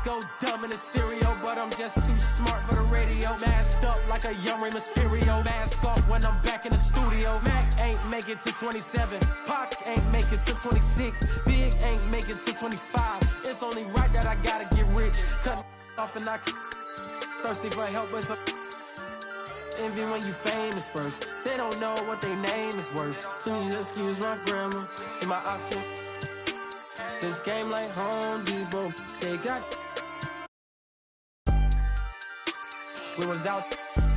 go dumb in the stereo, but I'm just too smart for the radio. Masked up like a young Rey Mysterio. Mask off when I'm back in the studio. Mac ain't make it to 27. Pac ain't make it to 26. Big ain't make it to 25. It's only right that I gotta get rich. Cut off and I thirsty for help, but some envy when you famous first. They don't know what their name is worth. Please excuse my grammar. See my outfit. This game like Home Depot. They got. We was out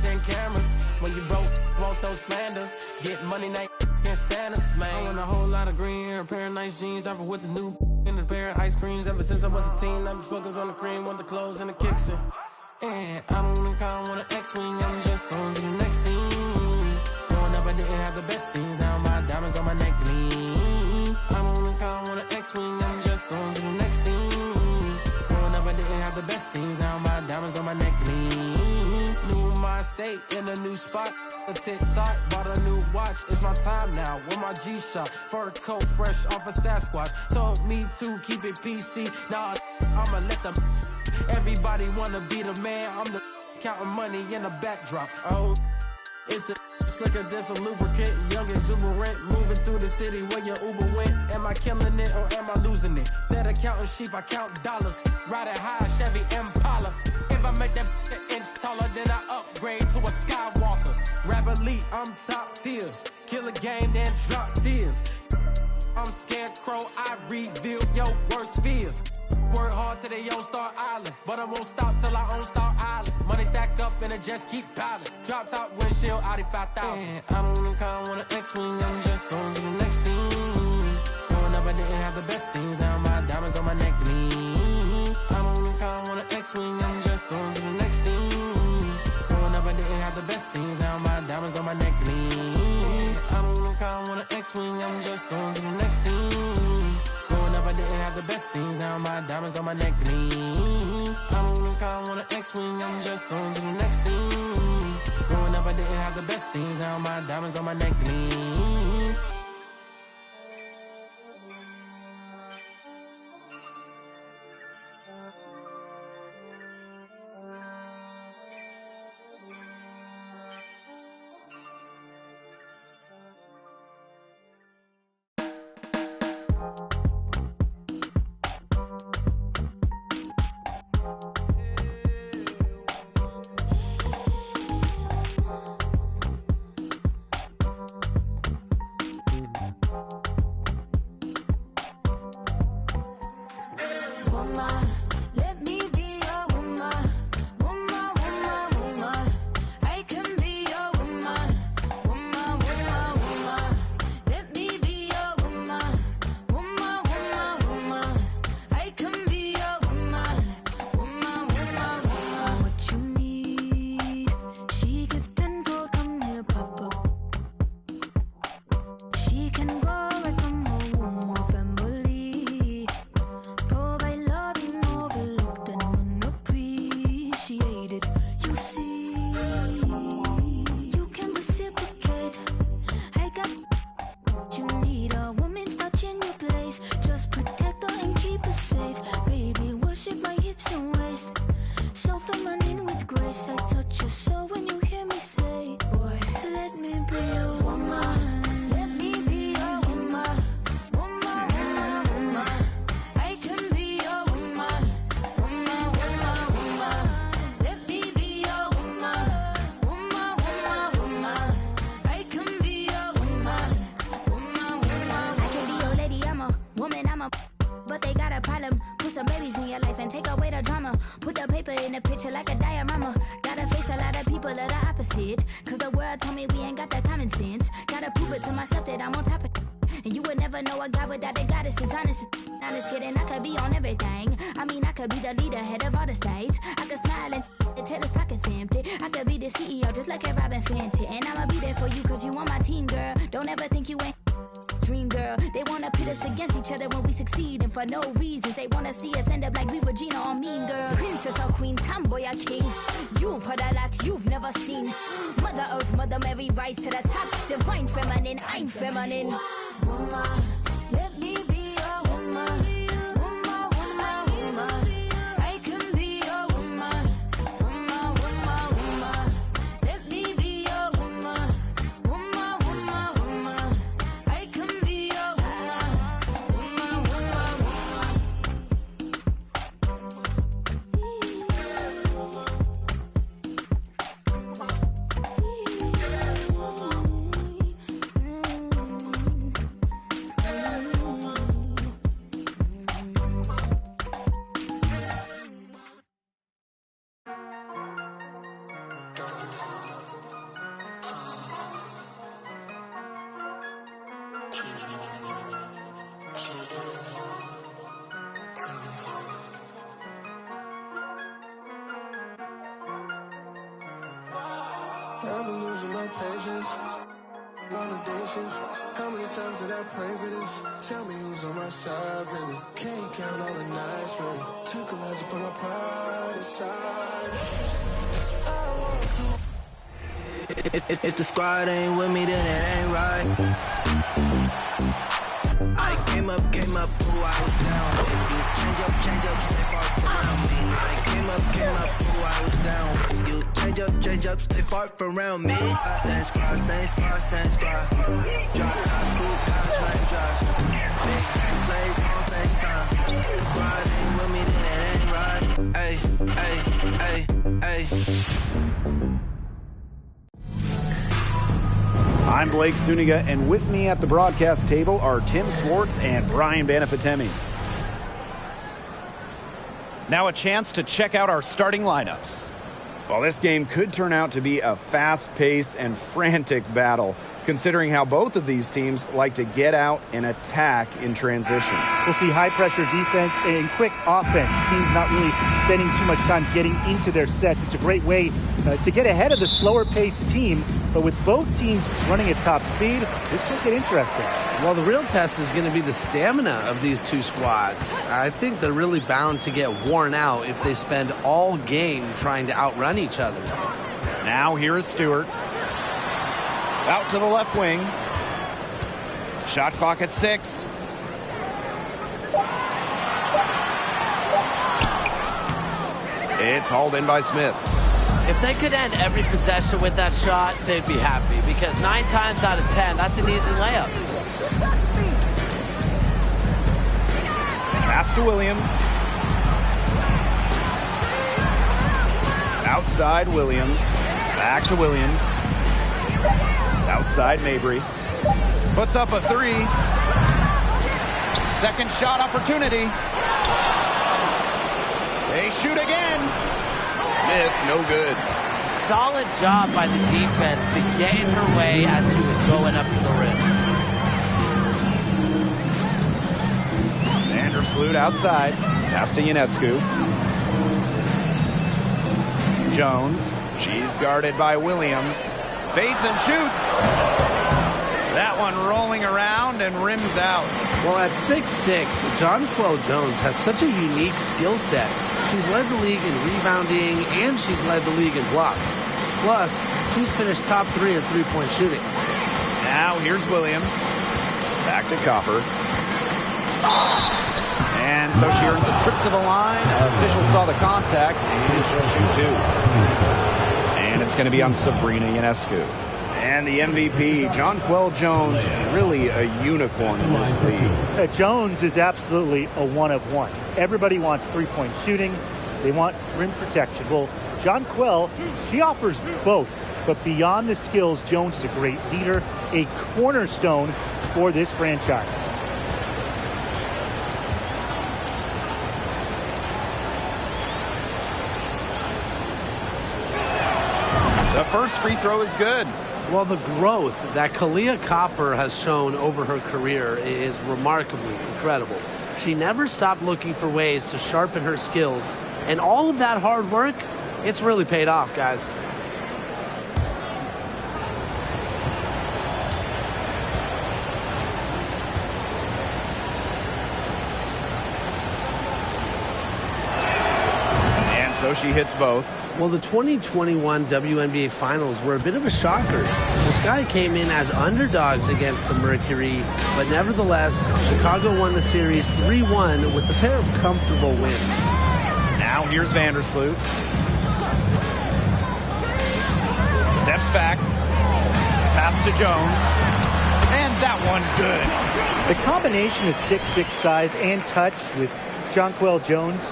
in cameras. When you broke, won't throw slander. Get money, now can't stand us, man. I want a whole lot of green hair, a pair of nice jeans. I've been with the new and a pair of ice creams. Ever since I was a teen, I've been focused on the cream, want the clothes and the kicks. And I don't even count on an X-Wing, I'm just on to the next thing. Growing up, I didn't have the best things. Now my diamonds on my neck gleam. I don't even count on an X-Wing, I'm just on to the next thing. Growing up, I didn't have the best things. Now my diamonds on my neck gleam. New my state in a new spot. A TikTok, bought a new watch. It's my time now with my G-Shock. Fur coat fresh off a Sasquatch. Told me to keep it PC. Now I'ma let them. Everybody wanna be the man. I'm the counting money in the backdrop. Oh, it's the slicker than some lubricant. Young exuberant, moving through the city where your Uber went. Am I killing it or am I losing it? Instead of counting sheep, I count dollars. Riding high, Chevy Impala. If I make that an inch taller, then I upgrade to a Skywalker. Rap elite, I'm top tier. Kill a game, then drop tears. I'm Scarecrow, I reveal your worst fears. Work hard till they own Star Island, but I won't stop till I own Star Island. Money stack up and it just keep piling. Drop top windshield, Audi 5000. And I don't even count on an X-Wing, I'm just on to the next thing. Growing up, I didn't have the best things. Now my diamonds on my neck gleam. I don't even count on an X-Wing, I'm just on to the next thing. Growing up, I didn't have the best things. Now my diamonds on my neck gleam. I don't even count on an X-Wing, I'm just on to the next thing. Growing up, I didn't have the best things. Now my diamonds on my neck gleam. I don't even count on an X-Wing, I'm just on to the next thing. Growing up, I didn't have the best things. Now my diamonds on my neck gleam. For no reasons, they wanna see us end up like we Regina or Mean Girl. Princess or queen, tomboy or king. You've heard a lot you've never seen. Mother Earth, Mother Mary, rise to the top. Divine feminine, I'm feminine. Woman, let me be a woman. Woman, woman, woman. I can Never losing my patience. On a day shift. How many times did I pray for this? Tell me who's on my side, really. Can't count all the nights, really. Took a lot to put my pride aside. If the squad ain't with me, then it ain't right. I came up, ooh, I was down. You change up, stay far from me. I came up, ooh, I was down. You change up, stay far from me. Same squad. Drop top, cool, guys, raindrops. Big plays on FaceTime. Squad ain't with me, then it ain't right. Ay. I'm Blake Zuniga, and with me at the broadcast table are Tim Swartz and Brian Banafatemi. Now a chance to check out our starting lineups. Well, this game could turn out to be a fast-paced and frantic battle, considering how both of these teams like to get out and attack in transition. We'll see high-pressure defense and quick offense. Teams not really spending too much time getting into their sets. It's a great way to get ahead of the slower-paced team, but with both teams running at top speed, this could get interesting. Well, the real test is going to be the stamina of these two squads. I think they're really bound to get worn out if they spend all game trying to outrun each other. Now here is Stewart. Out to the left wing. Shot clock at 6. It's hauled in by Smith. If they could end every possession with that shot, they'd be happy, because 9 times out of 10, that's an easy layup. Pass to Williams. Outside Williams. Back to Williams. Outside Mabry. Puts up a 3. Second shot opportunity. They shoot again. Smith, no good. Solid job by the defense to get in her way as she was going up to the rim. Vandersloot outside. Pass to Ionescu. Jones. She's guarded by Williams. Fades and shoots. That one rolling around and rims out. Well, at 6'6", Jonquel Jones has such a unique skill set. She's led the league in rebounding, and she's led the league in blocks. Plus, she's finished top 3 in three-point shooting. Now here's Williams. Back to Copper. And so she earns a trip to the line. Officials saw the contact, and she'll shoot 2. And it's going to be on Sabrina Ionescu. And the MVP, Jonquel Jones, really a unicorn in this league. Jones is absolutely a one-of-one. Everybody wants three-point shooting. They want rim protection. Well, Jonquel, she offers both. But beyond the skills, Jones is a great leader, a cornerstone for this franchise. The first free throw is good. Well, the growth that Kahleah Copper has shown over her career is remarkably incredible. She never stopped looking for ways to sharpen her skills, and all of that hard work, it's really paid off, guys. And so she hits both. Well, the 2021 WNBA Finals were a bit of a shocker. The Sky came in as underdogs against the Mercury, but nevertheless, Chicago won the series 3-1 with a pair of comfortable wins. Now here's Vandersloot. Steps back. Pass to Jones. And that one good. The combination of 6'6" size and touch with Jonquel Jones,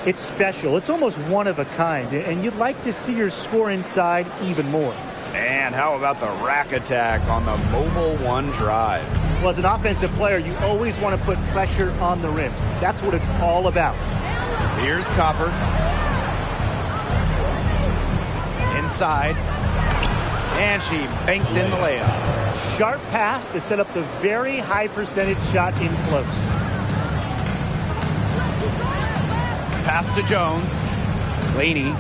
it's special. It's almost one of a kind, and you'd like to see her score inside even more. And how about the rack attack on the mobile one drive? Well, as an offensive player, you always want to put pressure on the rim. That's what it's all about. Here's Copper. Inside. And she banks in the layup. Sharp pass to set up the very high percentage shot in close. Pass to Jones. Laney.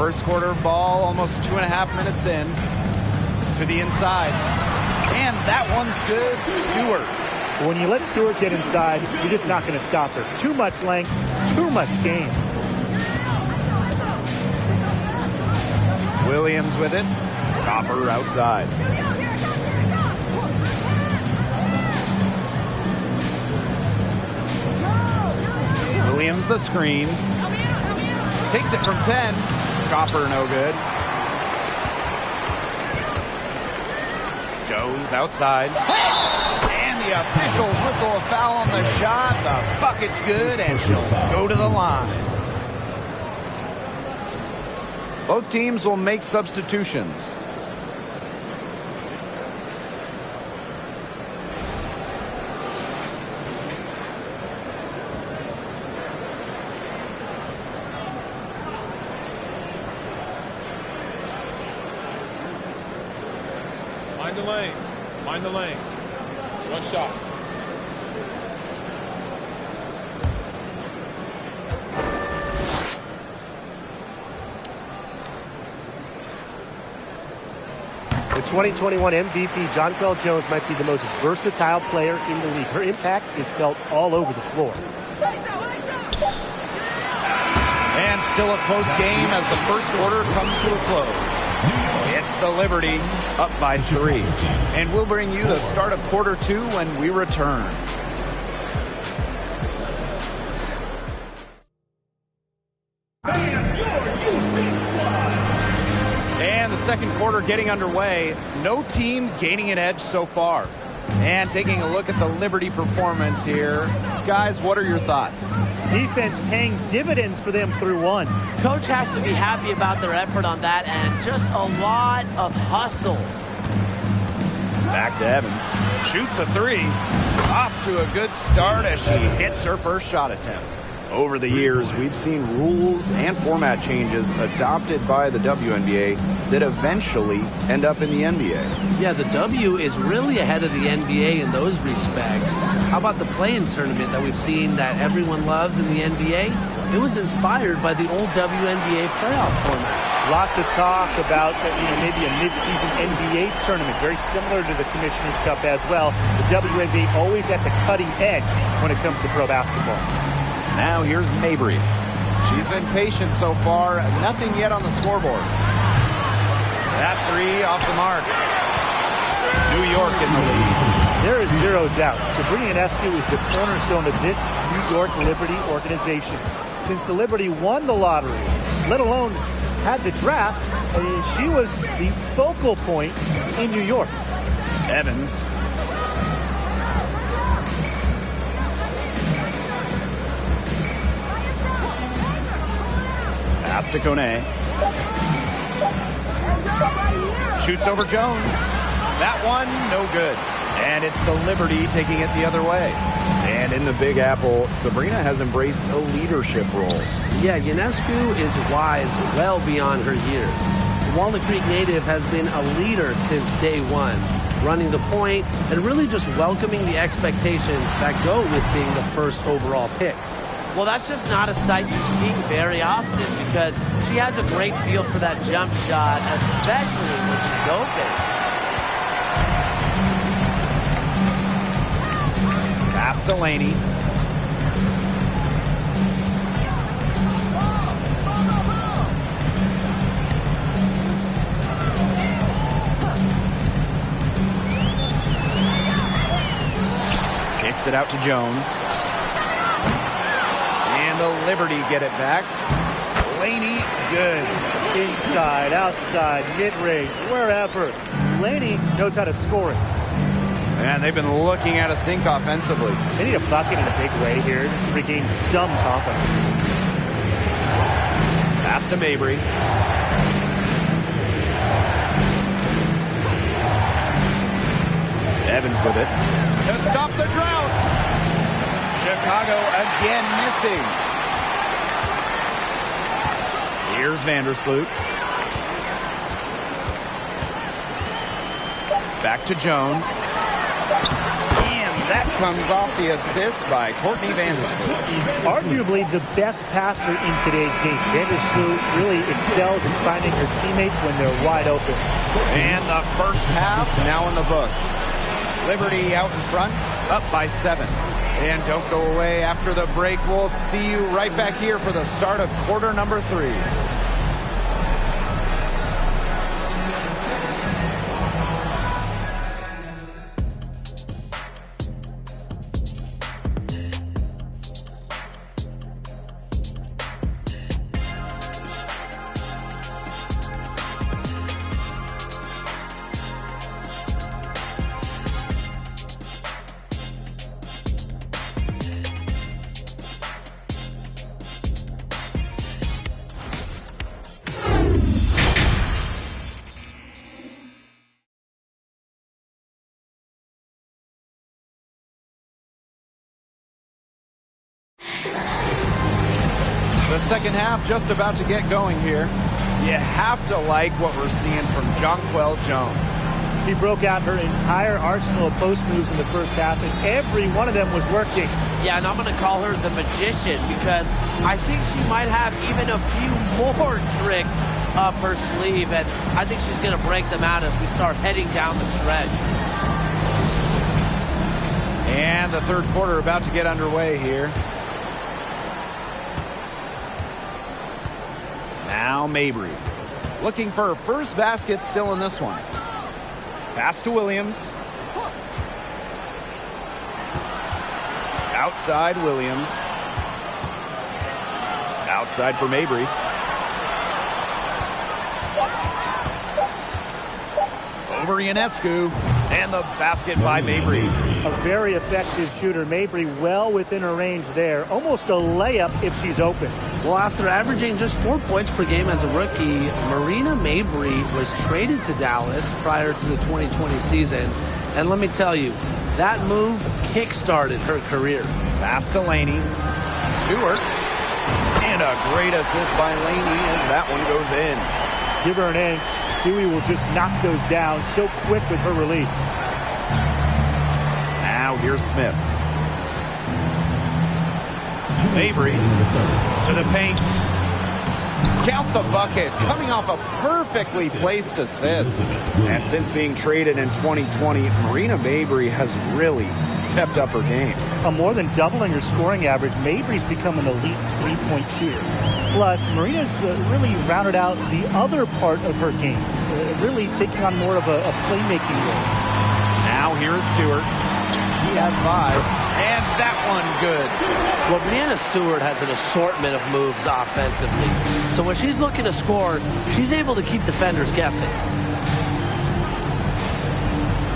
First quarter ball, almost 2.5 minutes in. To the inside. And that one's good. Stewart. When you let Stewart get inside, you're just not going to stop her. Too much length, too much game. Williams with it. Copper outside. Williams the screen. Takes it from 10. Copper no good. Jones outside. And the officials whistle a foul on the shot. The bucket's good, and she'll go to the line. Both teams will make substitutions. Mind the lanes. Mind the lanes. One shot. The 2021 MVP, Jonquel Jones, might be the most versatile player in the league. Her impact is felt all over the floor. And still a close game as the first quarter comes to a close. It's the Liberty up by 3. And we'll bring you the start of quarter 2 when we return. And the second quarter getting underway. No team gaining an edge so far. And taking a look at the Liberty performance here. Guys, what are your thoughts? Defense paying dividends for them through 1. Coach has to be happy about their effort on that and just a lot of hustle. Back to Evans. Shoots a 3. Off to a good start as she hits her first shot attempt. Over the years, we've seen rules and format changes adopted by the WNBA that eventually end up in the NBA. Yeah, the W is really ahead of the NBA in those respects. How about the play-in tournament that we've seen that everyone loves in the NBA? It was inspired by the old WNBA playoff format. Lots of talk about maybe a mid-season NBA tournament, very similar to the Commissioner's Cup as well. The WNBA always at the cutting edge when it comes to pro basketball. Now here's Mabry. She's been patient so far. Nothing yet on the scoreboard. That 3 off the mark. New York in the lead. There is zero doubt. Sabrina Ionescu is the cornerstone of this New York Liberty organization. Since the Liberty won the lottery, let alone had the draft, she was the focal point in New York. Evans. Pass to Kone. Shoots over Jones. That one, no good. And it's the Liberty taking it the other way. And in the Big Apple, Sabrina has embraced a leadership role. Yeah, Ionescu is wise well beyond her years. The Walnut Creek native has been a leader since day one, running the point and really just welcoming the expectations that go with being the first overall pick. Well, that's just not a sight you see very often because she has a great feel for that jump shot, especially when she's open. Pass to Laney. Kicks it out to Jones. The Liberty get it back. Laney, good. Inside, outside, mid-range, wherever. Laney knows how to score it. And they've been looking at a sink offensively. They need a bucket in a big way here to regain some confidence. Pass to Mabry. Evans with it. To stop the drought. Chicago again missing. Here's Vandersloot. Back to Jones. And that comes off the assist by Courtney Vandersloot. Arguably the best passer in today's game. Vandersloot really excels in finding her teammates when they're wide open. And the first half now in the books. Liberty out in front, up by 7. And don't go away after the break. We'll see you right back here for the start of quarter number 3. The second half just about to get going here. You have to like what we're seeing from Jonquel Jones. She broke out her entire arsenal of post moves in the first half, and every one of them was working. Yeah, and I'm going to call her the magician because I think she might have even a few more tricks up her sleeve, and I think she's going to break them out as we start heading down the stretch. And the third quarter about to get underway here. Now Mabry looking for her first basket still in this one. Pass to Williams. Outside Williams. Outside for Mabry. Over Ionescu. And the basket by Mabry. A very effective shooter. Mabry well within her range there. Almost a layup if she's open. Well, after averaging just 4 points per game as a rookie, Marina Mabry was traded to Dallas prior to the 2020 season. And let me tell you, that move kick-started her career. Pass to Laney. Stewart. And a great assist by Laney as that one goes in. Give her an inch. Stewie will just knock those down so quick with her release. Now here's Smith. Mabry to the paint. Count the bucket. Coming off a perfectly placed assist. And since being traded in 2020, Marina Mabry has really stepped up her game. More than doubling her scoring average, Mabry's become an elite three-point shooter. Plus, Marina's really rounded out the other part of her games, really taking on more of a playmaking role. Now here is Stewart. He has 5, and that one good. Well, Brianna Stewart has an assortment of moves offensively. So when she's looking to score, she's able to keep defenders guessing.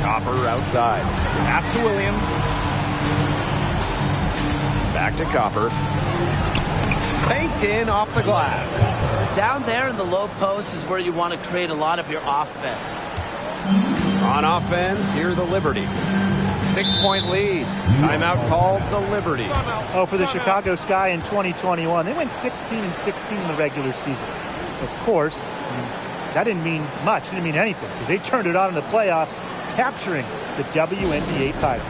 Copper outside. Pass to Williams. Back to Copper. Banked in off the glass. Down there in the low post is where you want to create a lot of your offense. On offense, here the Liberty. 6-point lead. Timeout called the Liberty. Oh, for the Chicago Sky in 2021. They went 16-16 in the regular season. Of course, that didn't mean much. Didn't mean anything because they turned it on in the playoffs, capturing the WNBA title.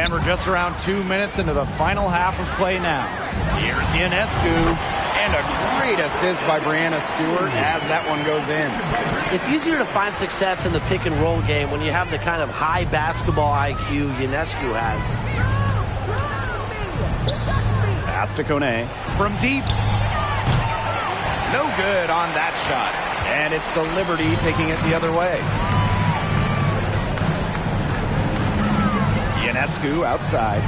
And we're just around 2 minutes into the final half of play now. Here's Ionescu. And a great assist by Breanna Stewart as that one goes in. It's easier to find success in the pick and roll game when you have the kind of high basketball IQ Ionescu has. Pass to Kone from deep. No good on that shot. And it's the Liberty taking it the other way. Ionescu outside.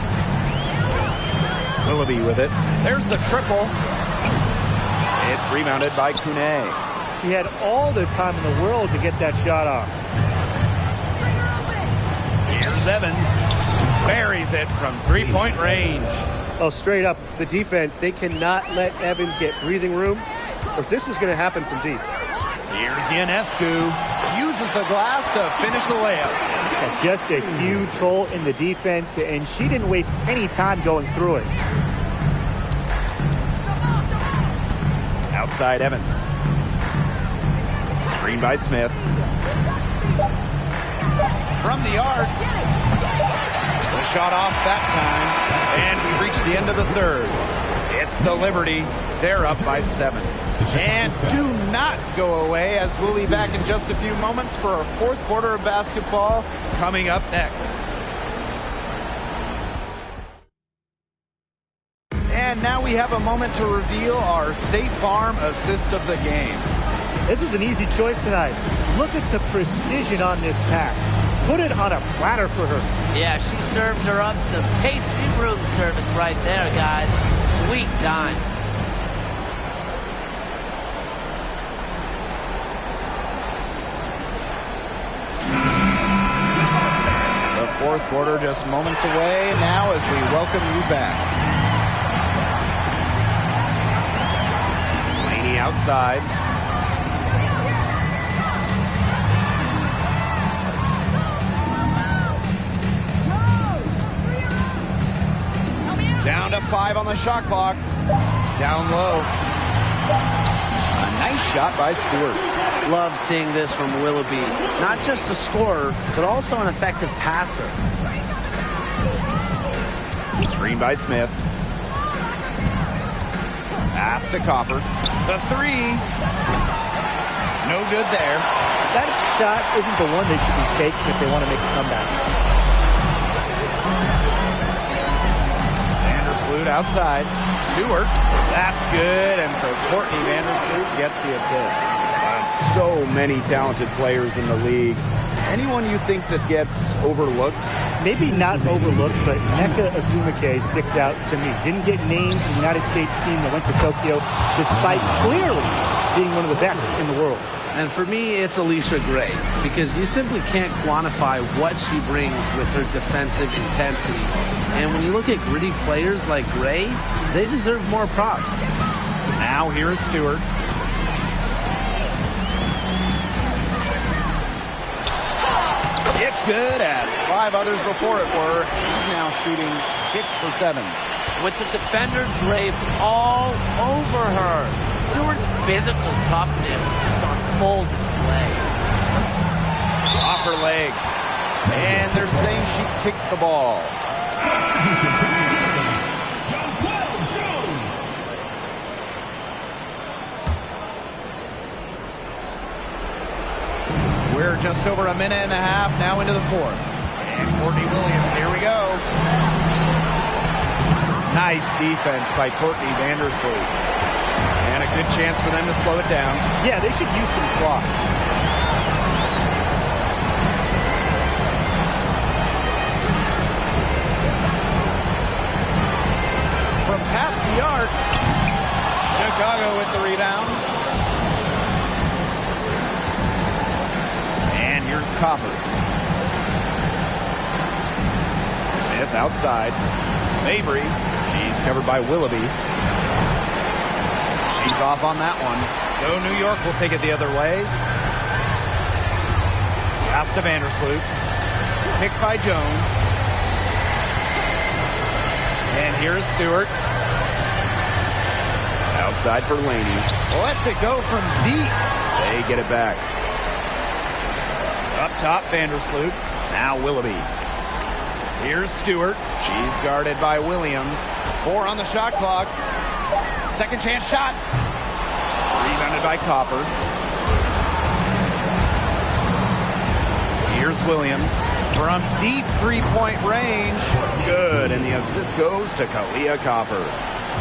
Willoughby with it. There's the triple. It's rebounded by Kune. She had all the time in the world to get that shot off. Here's Evans. Buries it from three-point range. Oh, straight up, the defense, they cannot let Evans get breathing room, or this is going to happen from deep. Here's Ionescu. Uses the glass to finish the layup. Just a huge hole in the defense, and she didn't waste any time going through it. Outside Evans. Screen by Smith. From the arc. The shot off that time. And we reach the end of the third. It's the Liberty. They're up by 7. And do not go away, as we'll be back in just a few moments for our fourth quarter of basketball coming up next. And now we have a moment to reveal our State Farm assist of the game. This was an easy choice tonight. Look at the precision on this pass. Put it on a platter for her. Yeah, she served her up some tasty room service right there, guys. Sweet dime. The fourth quarter just moments away now as we welcome you back. Outside. Down to 5 on the shot clock. Down low. A nice shot by Stewart. Love seeing this from Willoughby. Not just a scorer, but also an effective passer. Screen by Smith. Pass to Copper. The 3. No good there. That shot isn't the one they should be taking if they want to make a comeback. Vandersloot outside. Stewart. That's good. And so Courtney Vandersloot gets the assist. So many talented players in the league. Anyone you think that gets overlooked? Maybe not overlooked, but Nneka Ogwumike sticks out to me. Didn't get named in the United States team that went to Tokyo, despite clearly being one of the best in the world. And for me, it's Alicia Gray, because you simply can't quantify what she brings with her defensive intensity. And when you look at gritty players like Gray, they deserve more props. Now here's Stewart. It's good, as 5 others before it were. He's now shooting 6 for 7. With the defender draped all over her. Stewart's physical toughness just on full display. Off her leg. And they're saying she kicked the ball. We're just over a minute and a half now into the fourth. And Courtney Williams, here we go. Nice defense by Courtney Vandersloot. And a good chance for them to slow it down. Yeah, they should use some clock. From past the arc, Chicago with the rebound. And here's Copper. Smith outside. Mabry. She's covered by Willoughby. She's off on that one. So New York will take it the other way. Pass to Vandersloot. Picked by Jones. And here's Stewart. Outside for Laney. Lets it go from deep. They get it back. Up top, Vandersloot. Now Willoughby. Here's Stewart. She's guarded by Williams. 4 on the shot clock. Second chance shot. Rebounded by Copper. Here's Williams from deep three-point range. Good, and the assist goes to Kahleah Copper.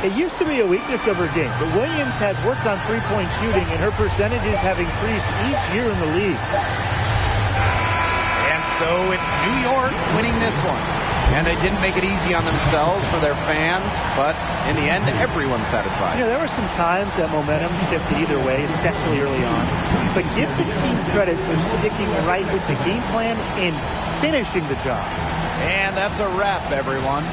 It used to be a weakness of her game, but Williams has worked on three-point shooting, and her percentages have increased each year in the league. And so it's New York winning this one. And they didn't make it easy on themselves for their fans, but in the end, everyone's satisfied. There were some times that momentum shifted either way, especially early on. But give the team credit for sticking right with the game plan and finishing the job. And that's a wrap, everyone.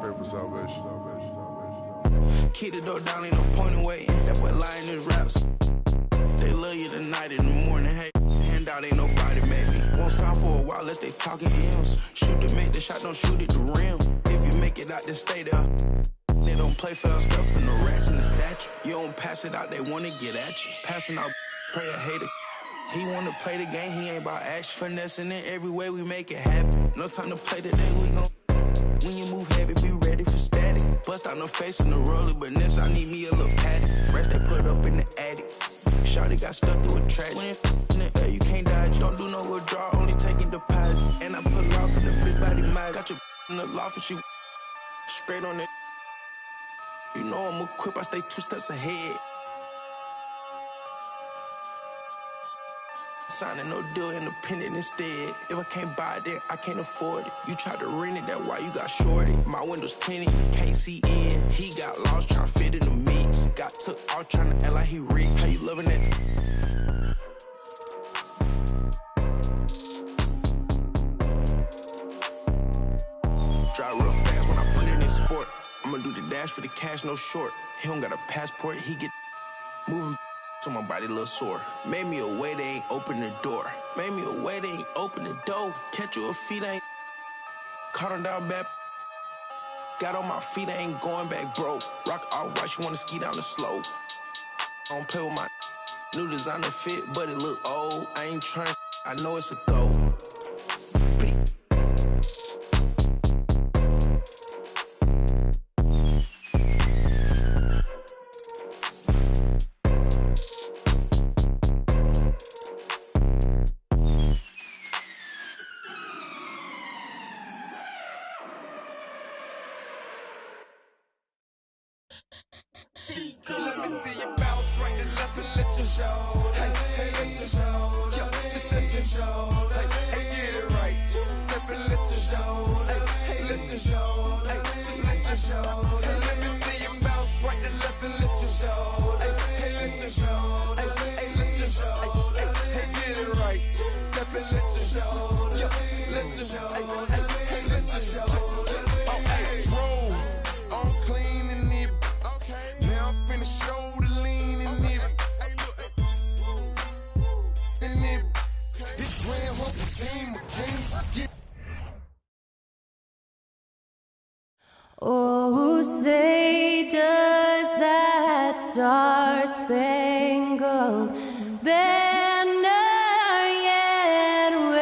Pray for salvation. Keep the door down, ain't no point in waiting. That boy lying his raps. They love you tonight in the morning. Hey, handout ain't nobody, maybe. Won't sound for a while unless they talking M's. Shoot to make the shot, don't shoot at the rim. If you make it out, then stay there. They don't play fair stuff in the rats in the satchel. You don't pass it out, they wanna get at you. Passing out, pray a hater. He wanna play the game, he ain't about action. Finessing it every way, we make it happen. No time to play today, we gon' when you move heavy, be ready for static. Bust out no face in the roller, but next I need me a little patty. Rest they put up in the attic. Shawty got stuck through a track. When it's in the air, you can't dodge. Don't do no withdrawal, only taking deposit. And I pull off in the big body mag. Got your in the loft and she straight on it. You know I'm equipped, I stay 2 steps ahead. Signing no deal, independent instead. If I can't buy it, then I can't afford it. You tried to rent it, that's why you got shorted. My windows tinted, you can't see in. He got lost, trying to fit in the mix. Got took out, trying to act like he rich. How you loving it? Drive real fast when I put it in sport. I'ma do the dash for the cash, no short. He don't got a passport, he get moving so my body a little sore. Made me a way, they ain't open the door. Made me a way, they ain't open the door. Catch you a feet, I ain't caught him down bad. Got on my feet, I ain't going back broke. Rock all white, you wanna ski down the slope. I don't play with my new designer fit, but it look old. I ain't trying, I know it's a go. Let me see you bounce right and left and let you show. Hey, hey, let you show. Yeah, just let you show. Hey, hey, get it right. Two-step and let you show. Hey, hey, let you show. Hey, just let you show. Hey, let me see you bounce right and left and let you show. Hey, hey, let you show. Hey, hey, let you show. Hey, hey, get it right. Two-step and let you show. Yeah, just let you show. Hey, hey, hey, let you show. Oh, hey, roll. All clean and neat. Now I'm finna show the lean in it. In it. This grand hustle team again. Oh, say does that star-spangled banner yet wave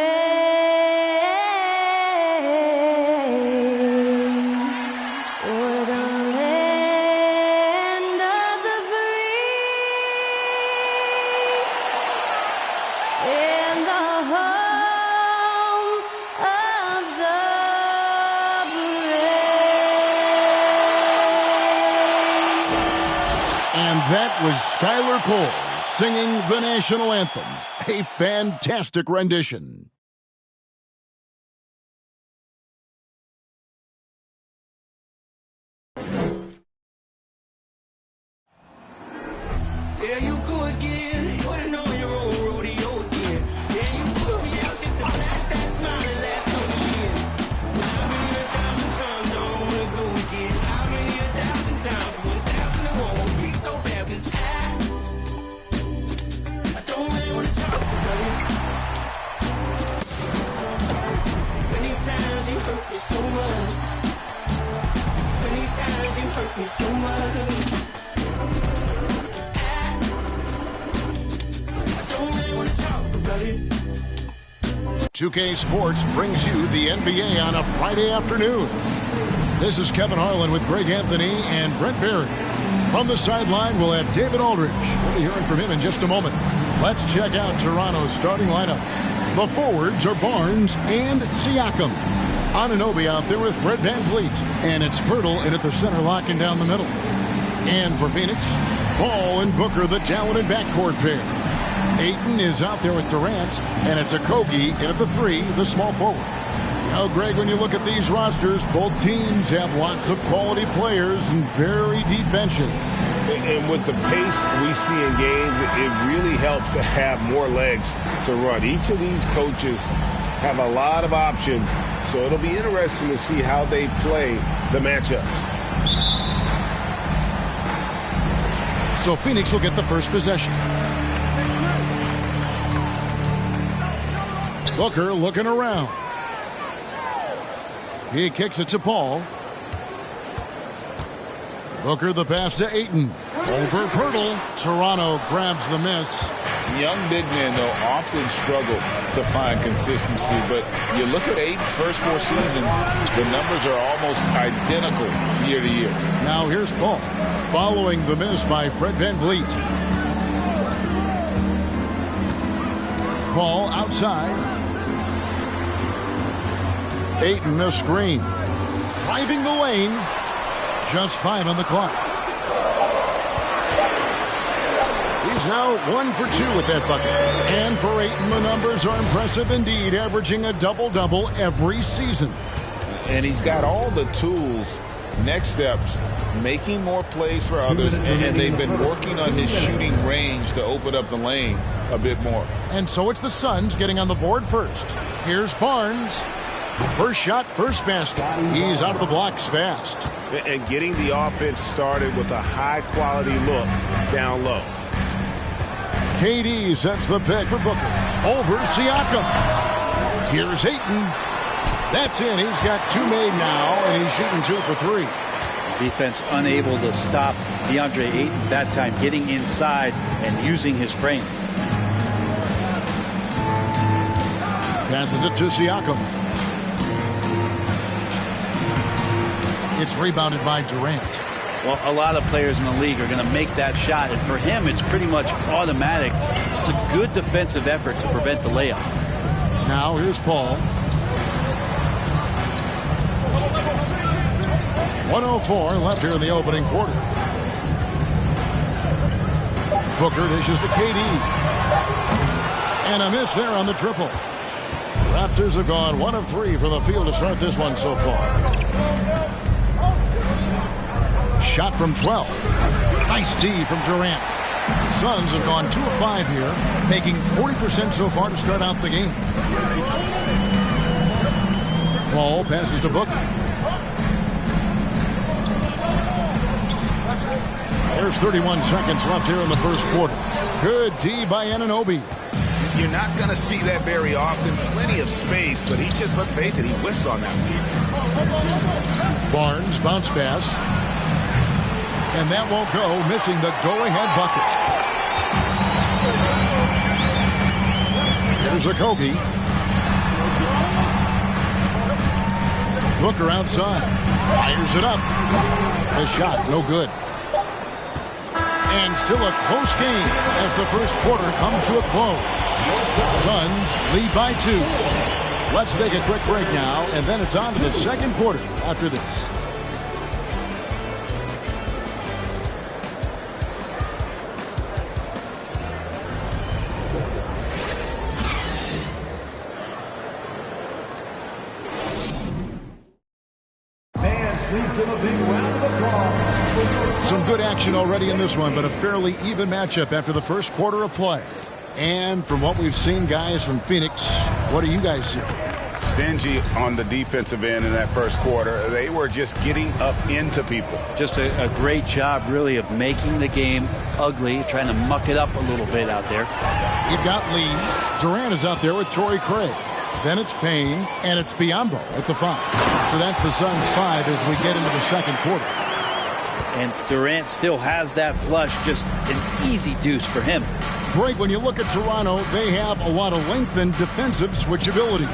o'er the land of the free and the home of the And that was Skylar Cole singing the national anthem. A fantastic rendition. There you go again. Putting on your own rodeo again. Yeah, you push me out just to flash that smile and last on the year. I've been here 1,000 times, I don't wanna go again. I've been here 1,000 times, 1,001 won't be so bad, 'cause I don't really wanna talk about it. Many times you hurt me so much. Many times you hurt me so much. 2K Sports brings you the NBA on a Friday afternoon. This is Kevin Harlan with Greg Anthony and Brent Barry. From the sideline, we'll have David Aldridge. We'll be hearing from him in just a moment. Let's check out Toronto's starting lineup. The forwards are Barnes and Siakam. Anunoby out there with Fred VanVleet. And it's Pirtle in at the center, locking down the middle. And for Phoenix, Paul and Booker, the talented backcourt pair. Ayton is out there with Durant, and it's Okogie in at the 3, the small forward. Now, Greg, when you look at these rosters, both teams have lots of quality players and very deep benches. And with the pace we see in games, it really helps to have more legs to run. Each of these coaches have a lot of options, so it'll be interesting to see how they play the matchups. So Phoenix will get the first possession. Booker looking around. He kicks it to Paul. Booker the pass to Ayton. Over Pirtle. Toronto grabs the miss. Young big men, though, often struggle to find consistency, but you look at Ayton's first 4 seasons, the numbers are almost identical year to year. Now here's Paul, following the miss by Fred VanVleet. Paul outside. Ayton the screen. Driving the lane. Just 5 on the clock. He's now 1 for 2 with that bucket. And for Ayton, the numbers are impressive indeed, averaging a double-double every season. And he's got all the tools, next steps, making more plays for others, and they've been working on his shooting range to open up the lane a bit more. And so it's the Suns getting on the board first. Here's Barnes. First shot, first basket. He's out of the blocks fast. And getting the offense started with a high-quality look down low. KD sets the pick for Booker. Over Siakam. Here's Ayton. That's in. He's got 2 made now, and he's shooting 2 for 3. Defense unable to stop DeAndre Ayton that time, getting inside and using his frame. Passes it to Siakam. It's rebounded by Durant. Well, a lot of players in the league are going to make that shot, and for him, it's pretty much automatic. It's a good defensive effort to prevent the layup. Now here's Paul. 1:04 left here in the opening quarter. Booker dishes to KD. And a miss there on the triple. Raptors have gone 1 of 3 from the field to start this one so far. Shot from 12. Nice D from Durant. Suns have gone 2 of 5 here, making 40% so far to start out the game. Paul passes to Booker. There's 31 seconds left here in the first quarter. Good D by Anunoby. You're not going to see that very often. Plenty of space, but he just, let's face it, he whiffs on that one. Barnes bounce pass. And that won't go, missing the go-ahead bucket. Here's Okogie. Booker outside. Fires it up. The shot, no good. And still a close game as the first quarter comes to a close. Suns lead by 2. Let's take a quick break now, and then it's on to the second quarter after this. Some good action already in this one, but a fairly even matchup after the first quarter of play. And from what we've seen, guys, from Phoenix, what do you guys see? Stingy on the defensive end in that first quarter. They were just getting up into people. Just a great job, really, of making the game ugly, trying to muck it up a little bit out there. You've got Lee. Durant is out there with Torrey Craig. Then it's Payne, and it's Biyombo at the 5. So that's the Suns' 5 as we get into the second quarter. And Durant still has that flush, just an easy deuce for him. Greg, when you look at Toronto, they have a lot of length and defensive switchability.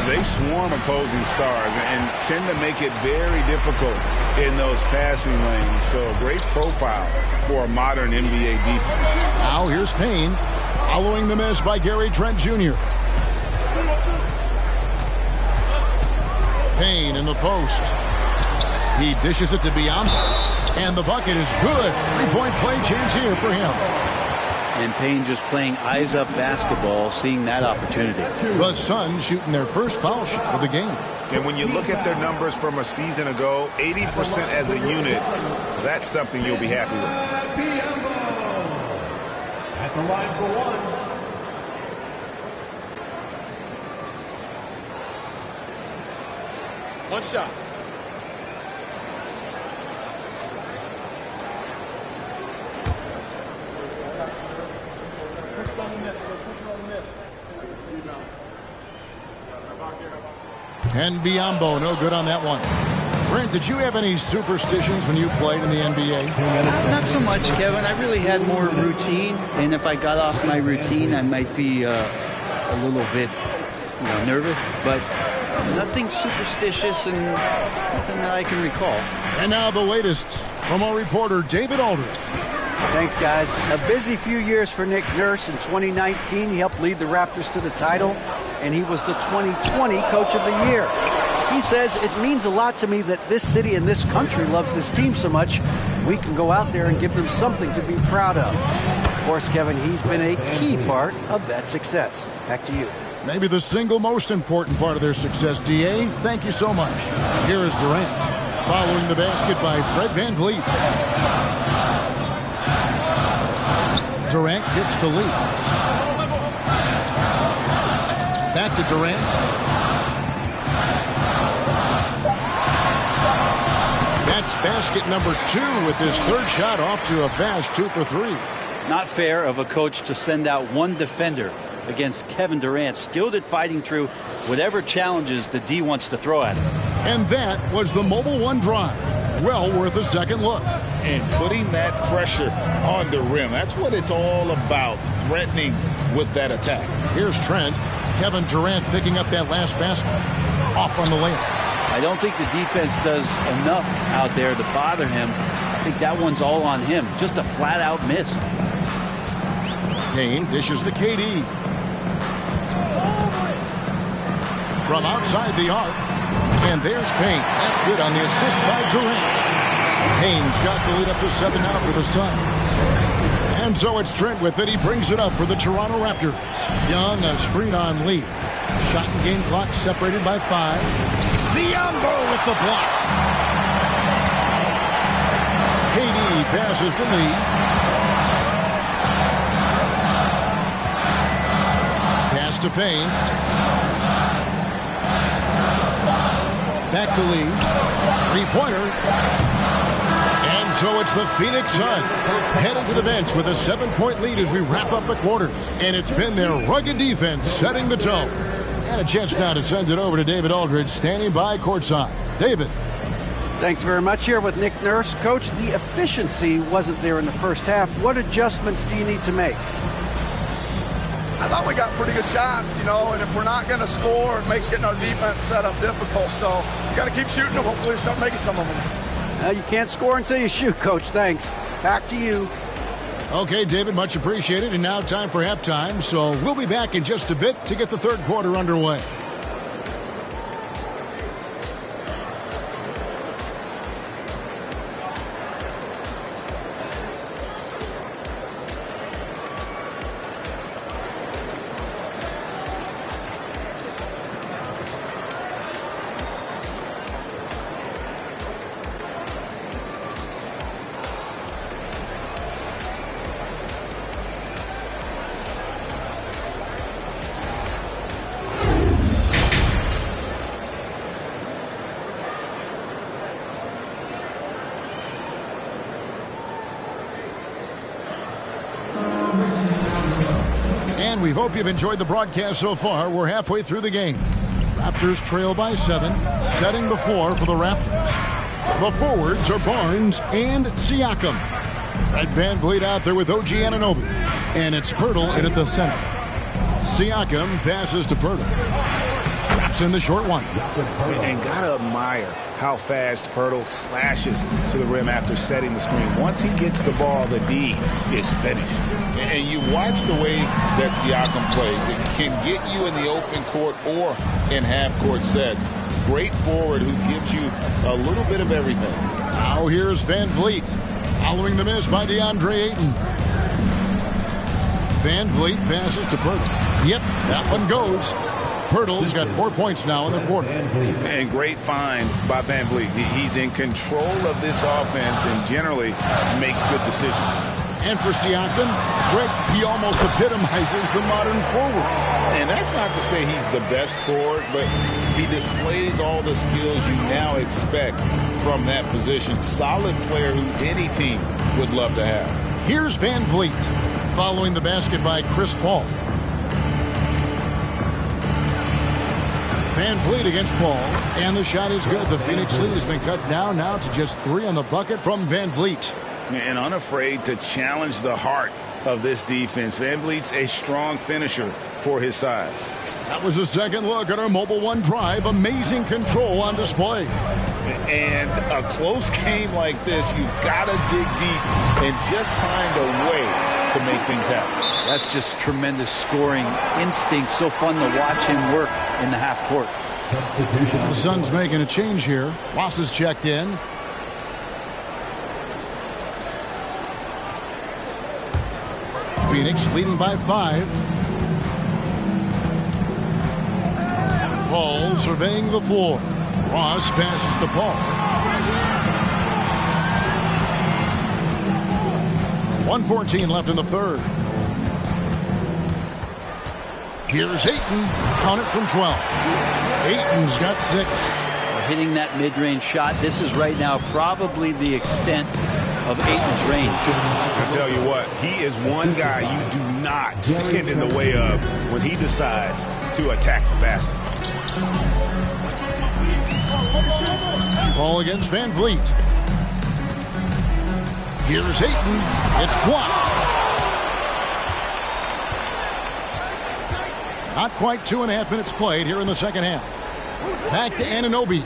They swarm opposing stars and tend to make it very difficult in those passing lanes. So a great profile for a modern NBA defense. Now here's Payne, following the miss by Gary Trent Jr. Payne in the post. He dishes it to Biyombo. And the bucket is good. 3-point play chance here for him. And Payne just playing eyes-up basketball, seeing that opportunity. The Suns shooting their first foul shot of the game. And when you look at their numbers from a season ago, 80% as a unit, that's something you'll be happy with. At the line for 1. One shot. And Biyombo, no good on that one. Brent, did you have any superstitions when you played in the NBA? Not so much, Kevin. I really had more routine, and if I got off my routine, I might be a little bit, nervous. But nothing superstitious and nothing that I can recall. And now the latest from our reporter, David Aldridge. Thanks, guys. A busy few years for Nick Nurse. In 2019, he helped lead the Raptors to the title, and he was the 2020 Coach of the Year. He says, it means a lot to me that this city and this country loves this team so much. We can go out there and give them something to be proud of. Of course, Kevin, he's been a key part of that success. Back to you. Maybe the single most important part of their success, D.A. Thank you so much. Here is Durant, following the basket by Fred VanVleet. Durant gets to Lee. Back to Durant. That's basket number 2 with his third shot off to a fast 2 for 3. Not fair of a coach to send out one defender against Kevin Durant, skilled at fighting through whatever challenges the D wants to throw at him. And that was the Mobile One drive. Well worth a second look. And putting that pressure on the rim. That's what it's all about, threatening with that attack. Here's Trent. Kevin Durant picking up that last basket. Off on the layup. I don't think the defense does enough out there to bother him. I think that one's all on him. Just a flat-out miss. Payne dishes to KD. From outside the arc. And there's Payne. That's good on the assist by Durant. Payne's got the lead up to 7 now for the Suns. And so it's Trent with it. He brings it up for the Toronto Raptors. Young, a screen on Lee. Shot and game clock separated by 5. Biyombo with the block. KD passes to Lee. Pass to Payne. Back to Lee. Three-pointer. And so it's the Phoenix Suns heading to the bench with a 7-point lead as we wrap up the quarter. And it's been their rugged defense setting the tone. And a chance now to send it over to David Aldridge standing by courtside. David. Thanks very much. Here with Nick Nurse. Coach, the efficiency wasn't there in the first half. What adjustments do you need to make? I thought we got pretty good shots, and if we're not going to score, it makes getting our defense set up difficult. So you got to keep shooting and hopefully start making some of them. You can't score until you shoot, Coach. Thanks. Back to you. Okay, David, much appreciated. And now time for halftime. So we'll be back in just a bit to get the third quarter underway. And we hope you've enjoyed the broadcast so far. We're halfway through the game. Raptors trail by 7, setting the floor for the Raptors. The forwards are Barnes and Siakam. Fred VanVleet out there with OG Anunoby. And it's Poeltl in at the center. Siakam passes to Poeltl. Traps in the short one. And gotta admire how fast Poeltl slashes to the rim after setting the screen. Once he gets the ball, the D is finished. And you watch the way that Siakam plays. It can get you in the open court or in half-court sets. Great forward who gives you a little bit of everything. Now here's VanVleet. Following the miss by DeAndre Ayton. VanVleet passes to Poeltl. Yep, that one goes. Poeltl's got 4 points now in the quarter. And great find by VanVleet. He's in control of this offense and generally makes good decisions. And for Siakam, Greg, he almost epitomizes the modern forward. And that's not to say he's the best forward, but he displays all the skills you now expect from that position. Solid player who any team would love to have. Here's VanVleet, following the basket by Chris Paul. VanVleet against Paul, and the shot is good. The Phoenix lead has been cut down now to just 3 on the bucket from VanVleet. And unafraid to challenge the heart of this defense. VanVleet's a strong finisher for his size. That was a second look at our Mobile One drive. Amazing control on display. And a close game like this, you gotta dig deep and just find a way to make things happen. That's just tremendous scoring instinct. So fun to watch him work in the half court. The Suns making a change here. Ross is checked in. Phoenix leading by 5. Paul surveying the floor. Ross passes to Paul. 1:14 left in the third. Here's Ayton. Count it from 12. Ayton's got 6. hitting that mid-range shot. This is right now probably the extent of Ayton's range. I tell you what, he is one guy you do not stand in the way of when he decides to attack the basket. Ball against Van Vliet. Here's Ayton. It's blocked. Not quite 2.5 minutes played here in the second half. Back to Anunoby.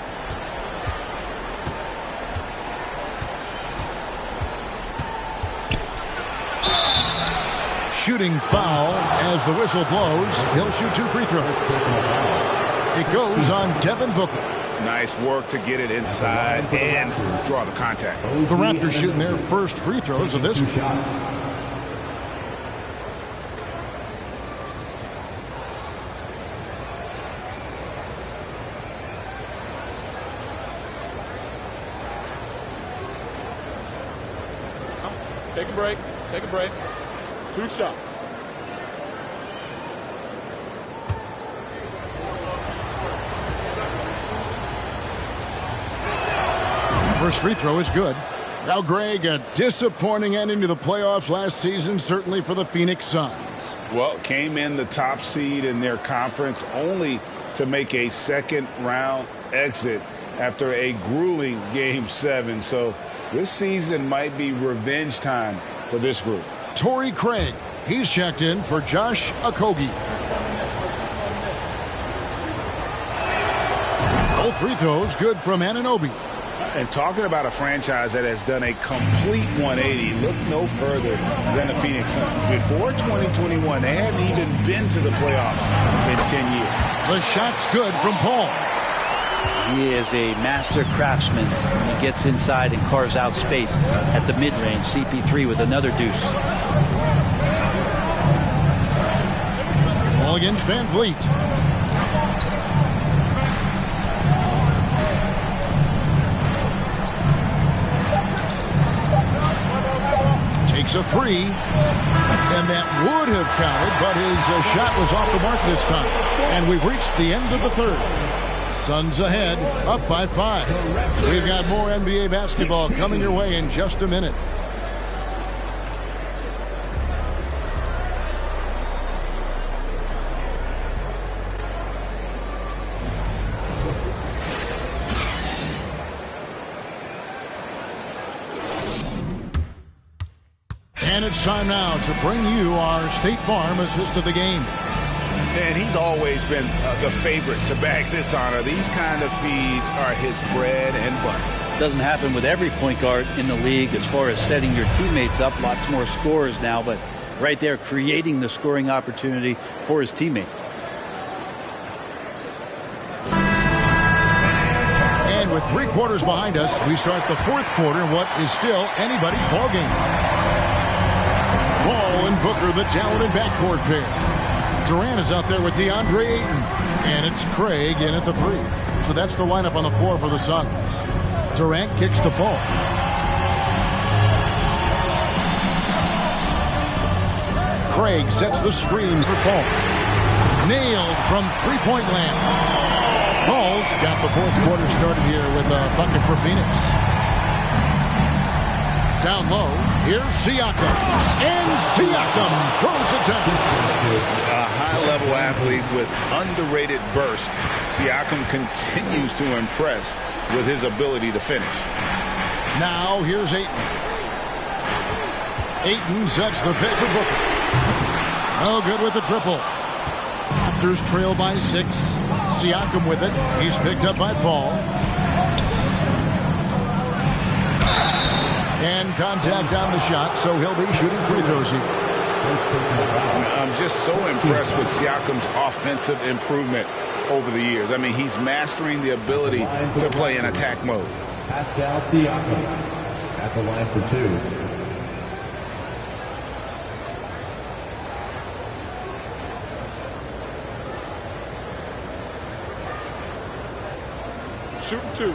Shooting foul as the whistle blows. He'll shoot 2 free throws. It goes on Devin Booker. Nice work to get it inside and draw the contact. The Raptors shooting their first free throws of this. Take a break. Take a break. 2 shots. First free throw is good. Now, Greg, a disappointing ending to the playoffs last season, certainly for the Phoenix Suns. Well, came in the top seed in their conference only to make a second-round exit after a grueling Game 7. So this season might be revenge time for this group. Torrey Craig, he's checked in for Josh Okogie. Both free throws good from Anunoby. And talking about a franchise that has done a complete 180, look no further than the Phoenix Suns. Before 2021, they hadn't even been to the playoffs in 10 years. The shot's good from Paul. He is a master craftsman. He gets inside and carves out space at the mid-range. CP3 with another deuce. Ball against Van Vliet. Takes a 3, and that would have counted, but his shot was off the mark this time. And we've reached the end of the third. Suns ahead, up by 5. We've got more NBA basketball coming your way in just a minute. And it's time now to bring you our State Farm assist of the game. And he's always been the favorite to bag this honor. These kind of feeds are his bread and butter. Doesn't happen with every point guard in the league as far as setting your teammates up. Lots more scorers now, but right there creating the scoring opportunity for his teammate. And with 3 quarters behind us, we start the 4th quarter in what is still anybody's ballgame. Ball and Booker, the talented backcourt pair. Durant is out there with DeAndre Ayton. And it's Craig in at the 3. So that's the lineup on the floor for the Suns. Durant kicks to Paul. Craig sets the screen for Paul. Nailed from 3-point land. Paul's got the 4th quarter started here with a bucket for Phoenix. Down low, here's Siakam. And Siakam throws it down. A high-level athlete with underrated burst. Siakam continues to impress with his ability to finish. Now here's Ayton. Ayton sets the pick for Booker. Oh, good with the triple. Raptors trail by 6. Siakam with it. He's picked up by Paul. And contact on the shot, so he'll be shooting free throws here. I'm just so impressed with Siakam's offensive improvement over the years. I mean, he's mastering the ability to play in attack mode. Pascal Siakam at the line for 2. Shooting 2.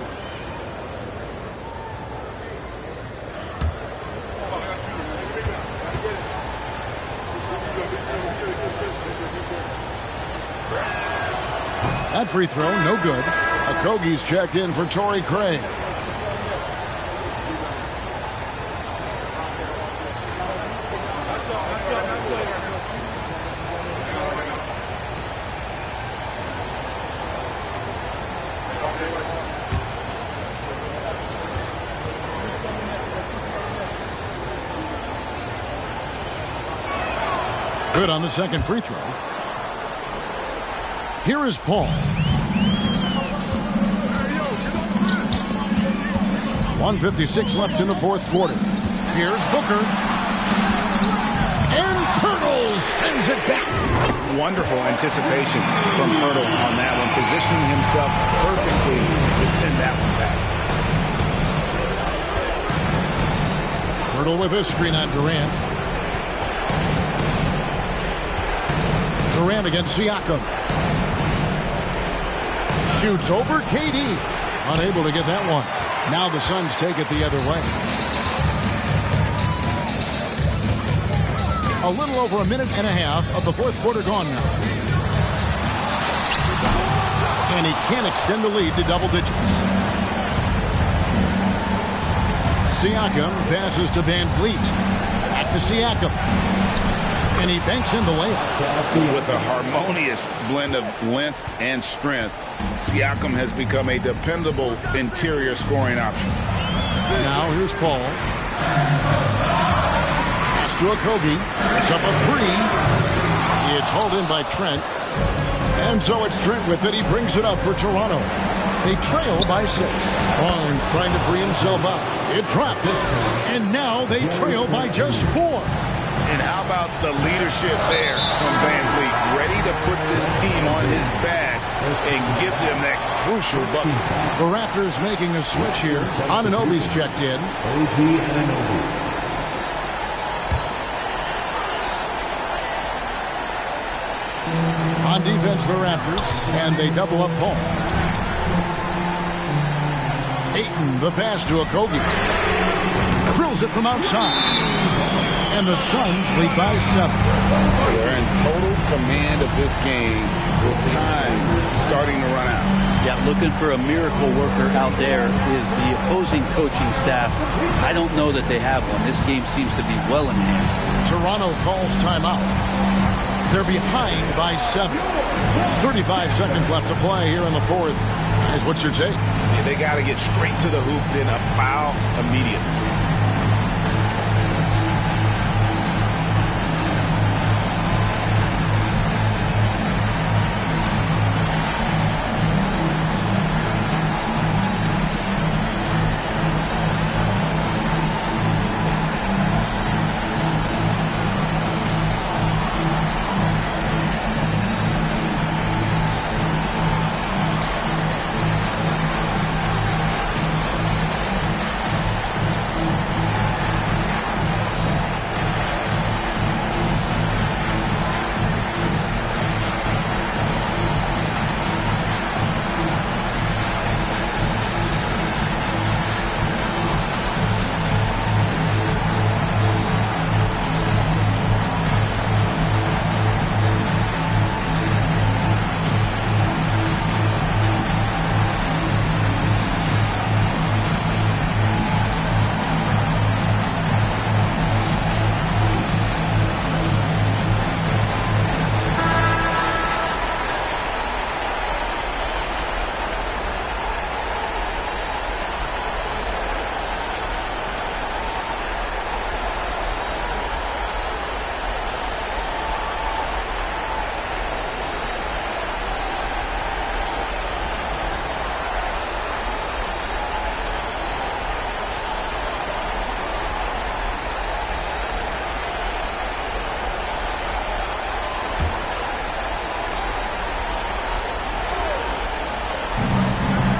That free throw, no good. Okogie's checked in for Torrey Craig. Good on the second free throw. Here is Paul. 1:56 left in the fourth quarter. Here's Booker. And Pirtle sends it back. Wonderful anticipation from Pirtle on that one, positioning himself perfectly to send that one back. Pirtle with a screen on Durant. Durant against Siakam. Shoots over KD. Unable to get that one. Now the Suns take it the other way. A little over a minute and a half of the fourth quarter gone now. And he can't extend the lead to double digits. Siakam passes to Van Vliet. Back to Siakam. And he banks in the layup. With a harmonious blend of length and strength, Siakam has become a dependable interior scoring option. Now here's Paul. Pass to Okogie. It's up a three. It's hauled in by Trent. And so it's Trent with it. He brings it up for Toronto. They trail by 6. Barnes trying to free himself up. It dropped it. And now they trail by just 4. And how about the leadership there from Van Vliet, ready to put this team on his back and give them that crucial bucket. The Raptors making a switch here. Anunoby's checked in. On defense, the Raptors, and they double up Paul. Ayton, the pass to Okogie. Drills it from outside. And the Suns lead by 7. They're in total command of this game with time starting to run out. Yeah, looking for a miracle worker out there is the opposing coaching staff. I don't know that they have one. This game seems to be well in hand. Toronto calls timeout. They're behind by 7. 35 seconds left to play here in the fourth. Guys, what's your take? Yeah, they got to get straight to the hoop, then a foul immediately.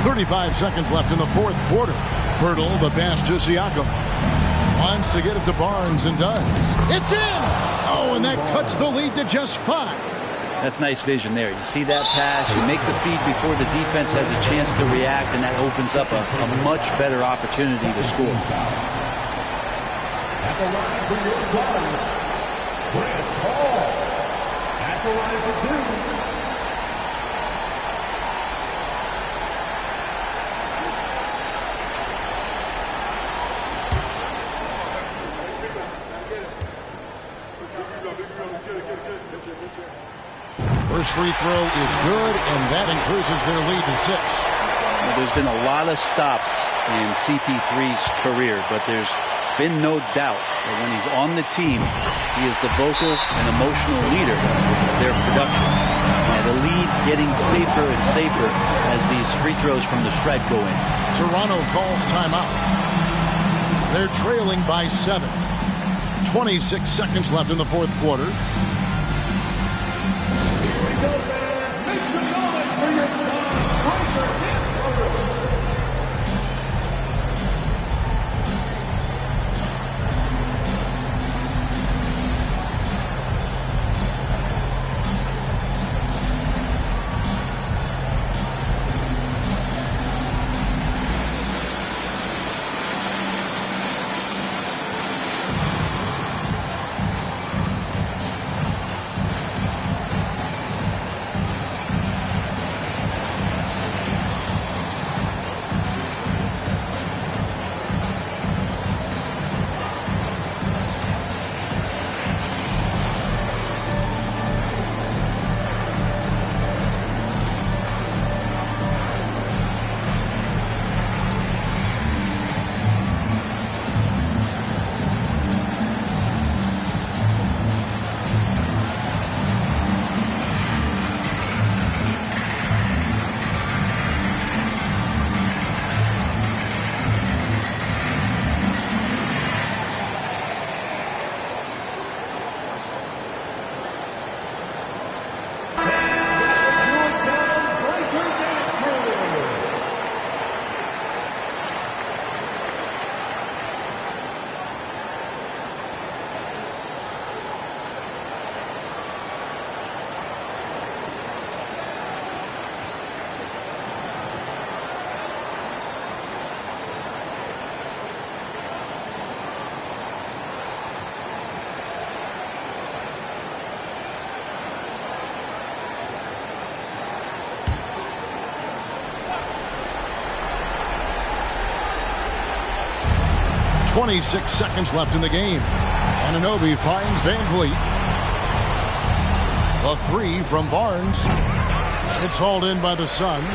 .35 seconds left in the fourth quarter. Pirtle, the pass to Siakam. Wants to get it to Barnes and does. It's in! Oh, and that cuts the lead to just 5. That's nice vision there. You see that pass, you make the feed before the defense has a chance to react, and that opens up a much better opportunity to score. At the line for your Suns, Chris Paul. At the line for 2. First free throw is good, and that increases their lead to 6. Well, there's been a lot of stops in CP3's career, but there's been no doubt that when he's on the team, he is the vocal and emotional leader of their production. And the lead getting safer and safer as these free throws from the stripe go in. Toronto calls timeout. They're trailing by 7. 26 seconds left in the fourth quarter. .26 seconds left in the game. Anunoby finds Van Vliet. A three from Barnes. It's hauled in by the Suns.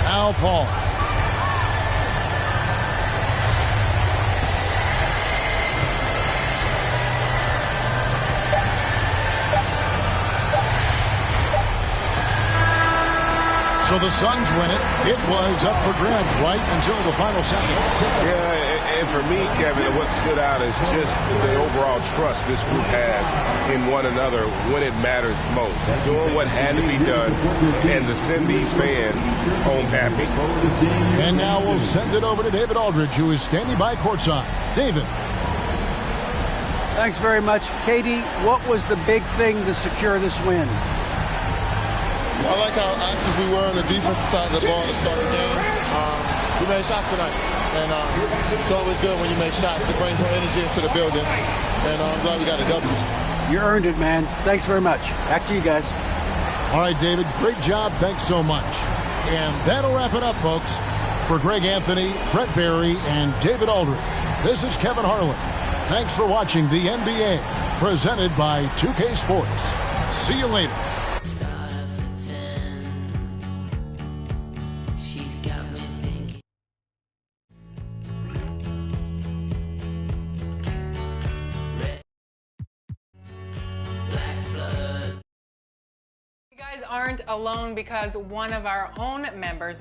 Al Paul. So the Suns win it. It was up for grabs right until the final seconds. Yeah, and for me, Kevin, what stood out is just the overall trust this group has in one another when it matters most. Doing what had to be done and to send these fans home happy. And now we'll send it over to David Aldridge, who is standing by courtside. David. Thanks very much. Katie, what was the big thing to secure this win? I like how active we were on the defensive side of the ball to start the game. We made shots tonight, and it's always good when you make shots. It brings more energy into the building, and I'm glad we got a W. You earned it, man. Thanks very much. Back to you guys. All right, David, great job. Thanks so much. And that'll wrap it up, folks. For Greg Anthony, Brett Barry, and David Aldridge, this is Kevin Harlan. Thanks for watching the NBA, presented by 2K Sports. See you later. Aren't alone, because one of our own members